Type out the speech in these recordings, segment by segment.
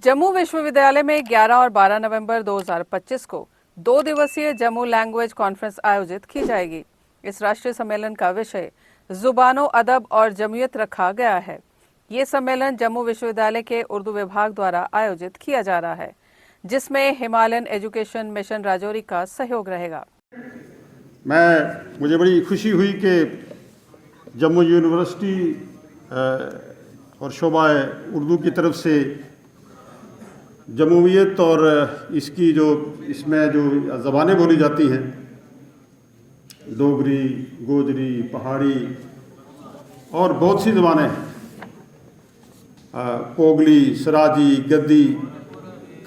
जम्मू विश्वविद्यालय में 11 और 12 नवंबर 2025 को 2 दिवसीय जम्मू लैंग्वेज कॉन्फ्रेंस आयोजित की जाएगी। इस राष्ट्रीय सम्मेलन का विषय जुबानो अदब और जमूयत रखा गया है। ये सम्मेलन जम्मू विश्वविद्यालय के उर्दू विभाग द्वारा आयोजित किया जा रहा है, जिसमें हिमालयन एजुकेशन मिशन राजौरी का सहयोग रहेगा। मुझे बड़ी खुशी हुई कि जम्मू यूनिवर्सिटी और शोबा उर्दू की तरफ से जमूवियत और इसकी इसमें जो ज़बानें बोली जाती हैं, डोगरी, गोजरी, पहाड़ी और बहुत सी ज़बानें हैं, पोगली, सराजी, गद्दी,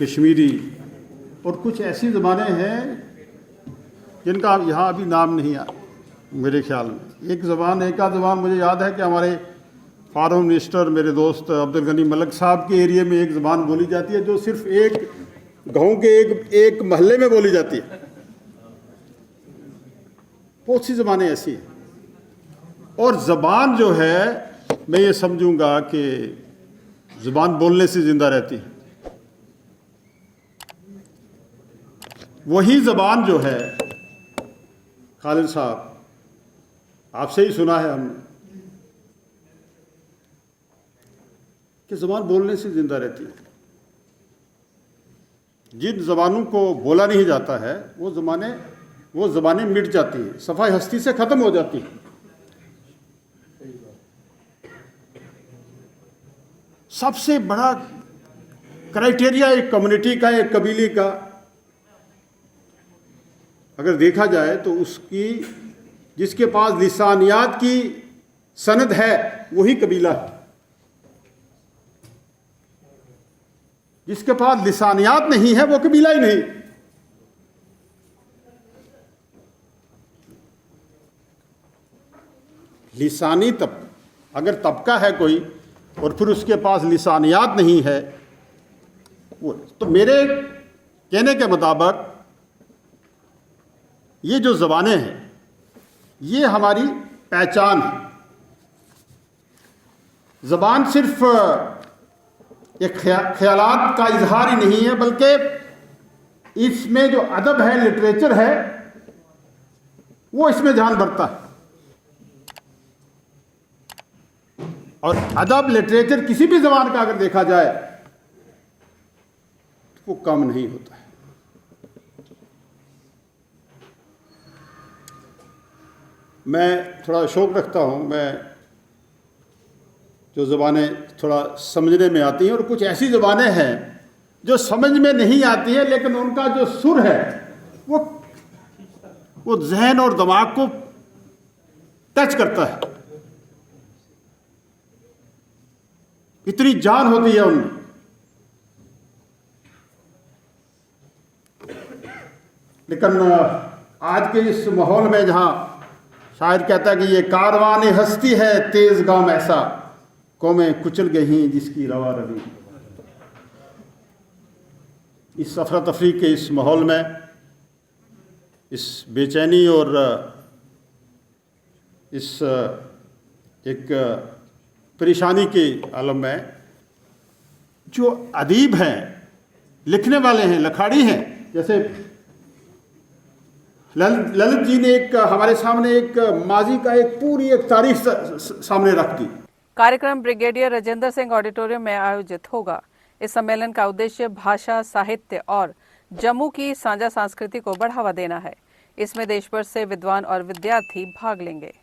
कश्मीरी और कुछ ऐसी ज़बानें हैं जिनका यहाँ अभी नाम नहीं आ मेरे ख्याल में। एक आध ज़बान मुझे याद है कि हमारे फॉरेन मिनिस्टर मेरे दोस्त अब्दुल गनी मलिक साहब के एरिया में एक ज़बान बोली जाती है जो सिर्फ एक गाँव के एक महल्ले में बोली जाती है। बहुत सी ज़बानें ऐसी हैं और ज़बान जो है मैं ये समझूंगा कि ज़बान बोलने से ज़िंदा रहती है। वही ज़बान जो है, खालिद साहब आपसे ही सुना है हमने कि ज़बान बोलने से ज़िंदा रहती है। जिन ज़बानों को बोला नहीं जाता है वो ज़बानें मिट जाती हैं, सफाई हस्ती से ख़त्म हो जाती हैं। सबसे बड़ा क्राइटेरिया एक कम्युनिटी का, एक कबीले का अगर देखा जाए तो उसकी जिसके पास लिसानियात की सनद है वही कबीला है। जिसके पास लिसानियात नहीं है वो कबीला ही नहीं। लिसानी अगर तबका है कोई और फिर उसके पास लिसानियात नहीं है वो, तो मेरे कहने के मुताबिक ये जो ज़बानें हैं ये हमारी पहचान है। ज़बान सिर्फ एक ख्यालात का इजहार ही नहीं है, बल्कि इसमें जो अदब है, लिटरेचर है, वो इसमें जान भरता है। और अदब, लिटरेचर किसी भी ज़बान का अगर देखा जाए तो वो कम नहीं होता है। मैं थोड़ा शौक़ रखता हूँ, मैं जो ज़बानें थोड़ा समझने में आती हैं और कुछ ऐसी ज़बानें हैं जो समझ में नहीं आती है, लेकिन उनका जो सुर है वो जहन और दिमाग को टच करता है। इतनी जान होती है उनमें। लेकिन आज के इस माहौल में जहाँ शायर कहता है कि ये कारवान हस्ती है तेज गाम ऐसा, कौमें कुचल गई जिसकी रवा रवि। इस अफरा तफरी के इस माहौल में, इस बेचैनी और इस एक परेशानी के आलम में जो अदीब हैं, लिखने वाले हैं, लखाड़ी हैं, जैसे ललित जी ने हमारे सामने एक माजी का पूरी तारीख सामने रख दी। कार्यक्रम ब्रिगेडियर राजेंद्र सिंह ऑडिटोरियम में आयोजित होगा। इस सम्मेलन का उद्देश्य भाषा, साहित्य और जम्मू की साझा संस्कृति को बढ़ावा देना है। इसमें देश भर से विद्वान और विद्यार्थी भाग लेंगे।